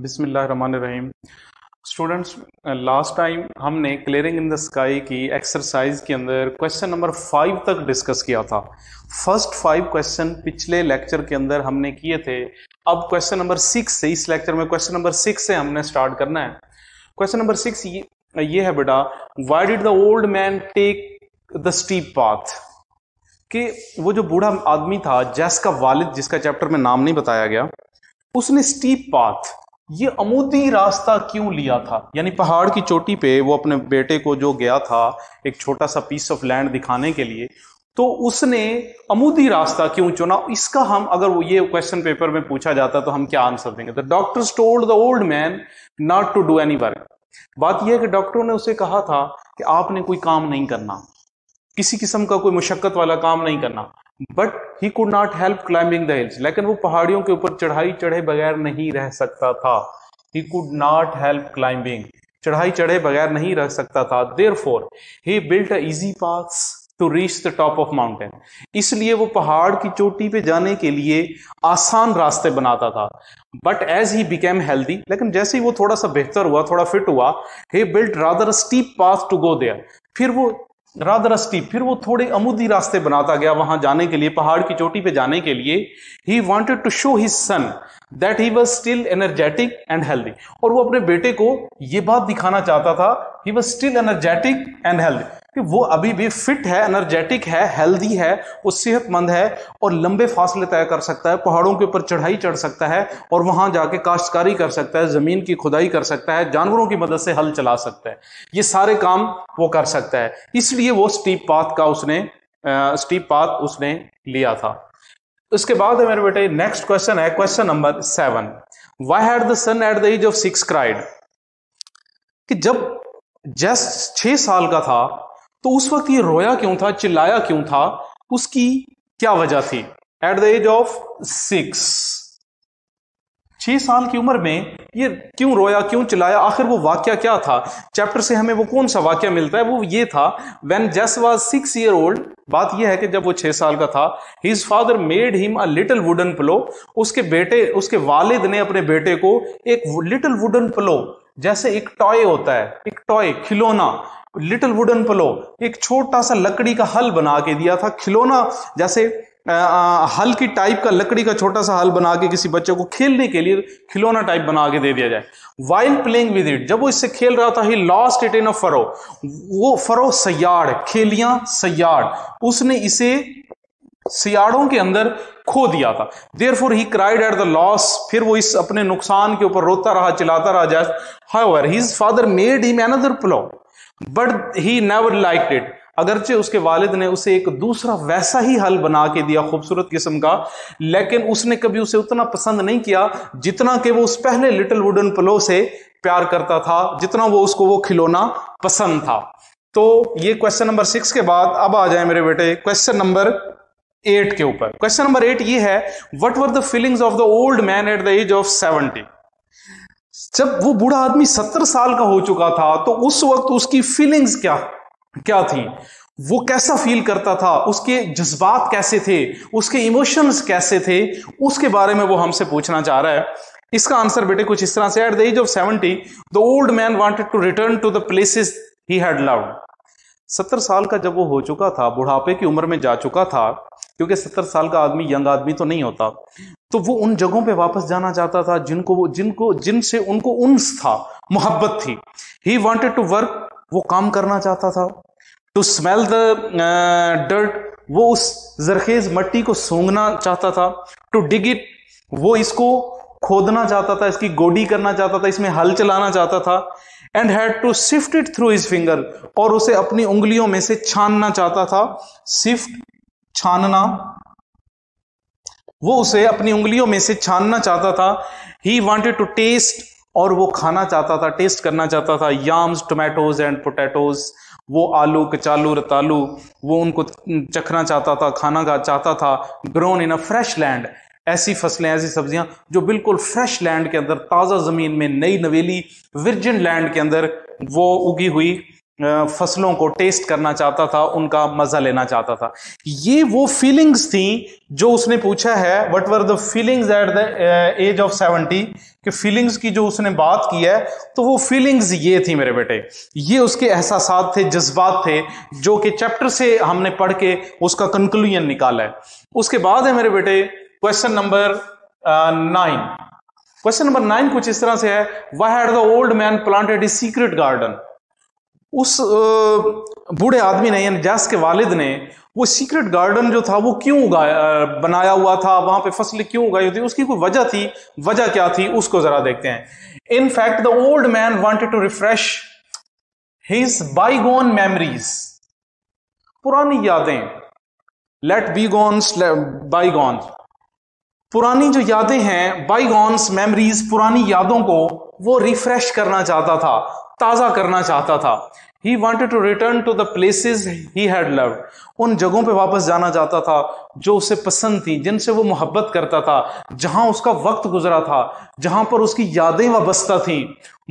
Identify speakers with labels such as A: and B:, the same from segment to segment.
A: बिस्मिल्लाहिर्रहमानिर्रहीम। Students, last time हमने clearing in the sky की एक्सरसाइज के अंदर क्वेश्चन नंबर 5 तक डिस्कस किया था। फर्स्ट 5 क्वेश्चन पिछले लेक्चर के अंदर हमने किए थे। अब क्वेश्चन नंबर 6 से, इस लेक्चर में क्वेश्चन नंबर 6 से हमने स्टार्ट करना है। क्वेश्चन नंबर 6 ये है बेटा, why did the old man take the steep path? कि वो जो बूढ़ा आदमी था, जैस का वालिद, जिसका चैप्टर में नाम नहीं बताया गया, उसने स्टीप पाथ, ये अमूदी रास्ता क्यों लिया था? यानी पहाड़ की चोटी पे वो अपने बेटे को जो गया था एक छोटा सा पीस ऑफ लैंड दिखाने के लिए, तो उसने अमूदी रास्ता क्यों चुना? इसका हम, अगर वो ये क्वेश्चन पेपर में पूछा जाता तो हम क्या आंसर देंगे? The doctors told the old man not to do any work. बात यह है कि डॉक्टरों ने उसे कहा था कि आपने कोई काम नहीं करना, किसी किस्म का कोई मुशक्कत वाला काम नहीं करना। But he could not help climbing the hills, लेकिन वो पहाड़ियों के ऊपर चढ़ाई चढ़े बगैर नहीं रह सकता था। He could not help climbing, चढ़ाई चढ़े बगैर नहीं रह सकता था। Therefore he built a easy paths to reach the top of mountain, इसलिए वो पहाड़ की चोटी पे जाने के लिए आसान रास्ते बनाता था। But as he became healthy, लेकिन जैसे ही वो थोड़ा सा बेहतर हुआ, थोड़ा फिट हुआ, he built rather steep path to go there, फिर वो थोड़े अमूदी रास्ते बनाता गया वहां जाने के लिए, पहाड़ की चोटी पे जाने के लिए। He wanted to show his son that he was still energetic and healthy, और वो अपने बेटे को ये बात दिखाना चाहता था, ही was still energetic and healthy, कि वो अभी भी फिट है, एनर्जेटिक है, हेल्दी है, वो सेहतमंद है और लंबे फासले तय कर सकता है, पहाड़ों के ऊपर चढ़ाई चढ़ सकता है और वहां जाके काश्तकारी कर सकता है, जमीन की खुदाई कर सकता है, जानवरों की मदद से हल चला सकता है, ये सारे काम वो कर सकता है। इसलिए वो स्टीप पाथ उसने लिया था। उसके बाद है मेरे बेटे, नेक्स्ट क्वेश्चन है question number 7। Why had the son at the age of 6 cried? कि जब जस्ट 6 साल का था तो उस वक्त ये रोया क्यों था, चिल्लाया क्यों था, उसकी क्या वजह थी? एट द एज ऑफ 6 साल की उम्र में ये क्यों रोया, क्यों चिल्लाया, आखिर वो वाक्य क्या था? चैप्टर से हमें वो कौन सा वाक्य मिलता है? वो ये था, व्हेन जेस वाज 6 ईयर ओल्ड। बात यह है कि जब वो 6 साल का था, his father made him a little wooden pillow, उसके वालिद ने अपने बेटे को एक लिटिल वुडन पिलो, जैसे एक टॉय होता है, एक टॉय, खिलौना, लिटिल वुडन पिलो, एक छोटा सा लकड़ी का हल बना के दिया था। खिलौना जैसे हल की टाइप का, लकड़ी का छोटा सा हल बना के किसी बच्चे को खेलने के लिए खिलौना टाइप बना के दे दिया जाए। वाइल प्लेइंग विद इट, जब वो इससे खेल रहा था, he lost it in a furrow, वो फरो सयाड़, खेलियां सयाड़, उसने इसे सियाड़ों के अंदर खो दिया था। Therefore he cried at the loss, फिर वो इस अपने नुकसान के ऊपर रोता रहा, चिल्लाता रहा। Just however his father made him another pillow but he never liked it, अगरचे उसके वालिद ने उसे एक दूसरा वैसा ही हल बना के दिया, खूबसूरत किस्म का, लेकिन उसने कभी उसे उतना पसंद नहीं किया जितना कि वो उस पहले लिटिल वुडन पिलो से प्यार करता था, जितना वो खिलौना पसंद था। तो ये क्वेश्चन नंबर 6 के बाद अब आ जाए मेरे बेटे क्वेश्चन नंबर 8 के ऊपर। क्वेश्चन नंबर 8 ये है, what were the feelings of the old man at the age of 70? जब वो बूढ़ा आदमी 70 साल का हो चुका था तो उस वक्त उसकी फीलिंग्स क्या थी, वो कैसा फील करता था, उसके जज्बात कैसे थे, उसके इमोशंस कैसे थे, उसके बारे में वो हमसे पूछना चाह रहा है। इसका आंसर बेटे कुछ इस तरह से, at the age of 70 the old man wanted to return to the places he had loved. 70 साल का जब वो हो चुका था, बुढ़ापे की उम्र में जा चुका था, क्योंकि 70 साल का आदमी यंग आदमी तो नहीं होता, तो वो उन जगहों पे वापस जाना चाहता था जिनसे उनको उन्स था, मोहब्बत थी। ही वांटेड टू वर्क, वो काम करना चाहता था। टू स्मेल द डर्ट, वो उस जरखेज मट्टी को सूंघना चाहता था। टू डिग इट, वो इसको खोदना चाहता था, इसकी गोडी करना चाहता था, इसमें हल चलाना चाहता था। And had to sift it through his finger, और उसे अपनी उंगलियों में से छानना चाहता था। सिफ्ट, छानना, वो उसे अपनी उंगलियों में से छानना चाहता था। ही वांटेड टू टेस्ट, और वो खाना चाहता था, टेस्ट करना चाहता था। याम्स, टोमेटोज एंड पोटैटोज, वो आलू, कचालू, रतालू, वो उनको चखना चाहता था, खाना चाहता था। Grown in a fresh land, ऐसी फसलें, ऐसी सब्जियां जो बिल्कुल फ्रेश लैंड के अंदर, ताजा जमीन में, नई नवेली विर्जिन लैंड के अंदर वो उगी हुई फसलों को टेस्ट करना चाहता था, उनका मजा लेना चाहता था। ये वो फीलिंग्स थी जो उसने पूछा है, what were the feelings at the age of 70, कि फीलिंग्स की जो उसने बात की है, तो वो फीलिंग्स ये थी मेरे बेटे, ये उसके एहसासात थे, जज्बात थे, जो कि चैप्टर से हमने पढ़ के उसका कंक्लूजन निकाला है। उसके बाद है मेरे बेटे क्वेश्चन नंबर 9। क्वेश्चन नंबर 9 कुछ इस तरह से है, why had the old man planted a secret garden. उस बूढ़े आदमी ने, यानी जैस के वालिद ने, वो सीक्रेट गार्डन जो था वो क्यों बनाया हुआ था, वहां पे फसलें क्यों उगाई होती, उसकी कोई वजह थी। वजह क्या थी उसको जरा देखते हैं। In fact the old man wanted to refresh his bygone memories, पुरानी यादें, लेट बीगॉन्स बाईगॉन, पुरानी जो यादें हैं, बाईगॉन्स मेमोरीज, पुरानी यादों को वो रिफ्रेश करना चाहता था, ताजा करना चाहता था। He wanted to return to the places he had loved, उन जगहों पे वापस जाना चाहता था जो उसे पसंद थी, जिनसे वो मोहब्बत करता था, जहां उसका वक्त गुजरा था, जहां पर उसकी यादें वाबस्ता थी।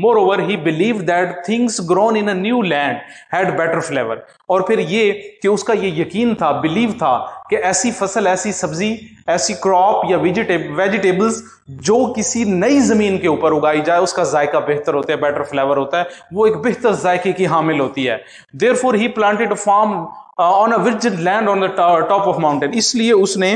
A: Moreover, he believed that things grown in a new land had better flavor, और फिर ये कि उसका ये यकीन था, बिलीव था कि ऐसी फसल, ऐसी सब्जी, ऐसी क्रॉप या वेजिटेबल्स जो किसी नई जमीन के ऊपर उगाई जाए, उसका जायका बेहतर होता है, बेटर फ्लेवर होता है, वो एक बेहतर जायके की हामिल होती है। Therefore, he planted a farm on a virgin land on the top of mountain, इसलिए उसने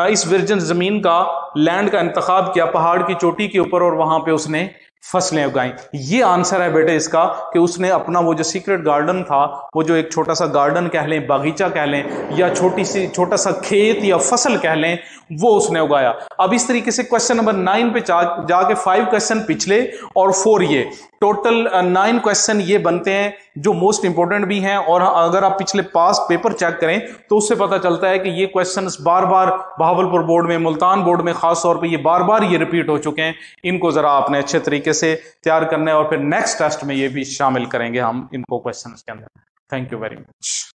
A: इस विर्जन जमीन का, लैंड का इंतखाब किया पहाड़ की चोटी के ऊपर, और वहां पे उसने फसलें उगाई। ये आंसर है बेटे इसका, कि उसने अपना वो जो सीक्रेट गार्डन था, वो जो एक छोटा सा गार्डन कह लें, बागीचा कह लें, या छोटा सा खेत या फसल कह लें, वो उसने उगाया। अब इस तरीके से क्वेश्चन नंबर 9 पे जाके 5 क्वेश्चन पिछले और 4 ये, टोटल 9 क्वेश्चन ये बनते हैं जो मोस्ट इंपॉर्टेंट भी हैं। और अगर आप पिछले पास पेपर चेक करें तो उससे पता चलता है कि ये क्वेश्चंस बार बार भावलपुर बोर्ड में, मुल्तान बोर्ड में खास तौर पे ये बार बार ये रिपीट हो चुके हैं। इनको जरा आपने अच्छे तरीके से तैयार करना है, और फिर नेक्स्ट टेस्ट में ये भी शामिल करेंगे हम इनको क्वेश्चंस के अंदर। Thank you very much.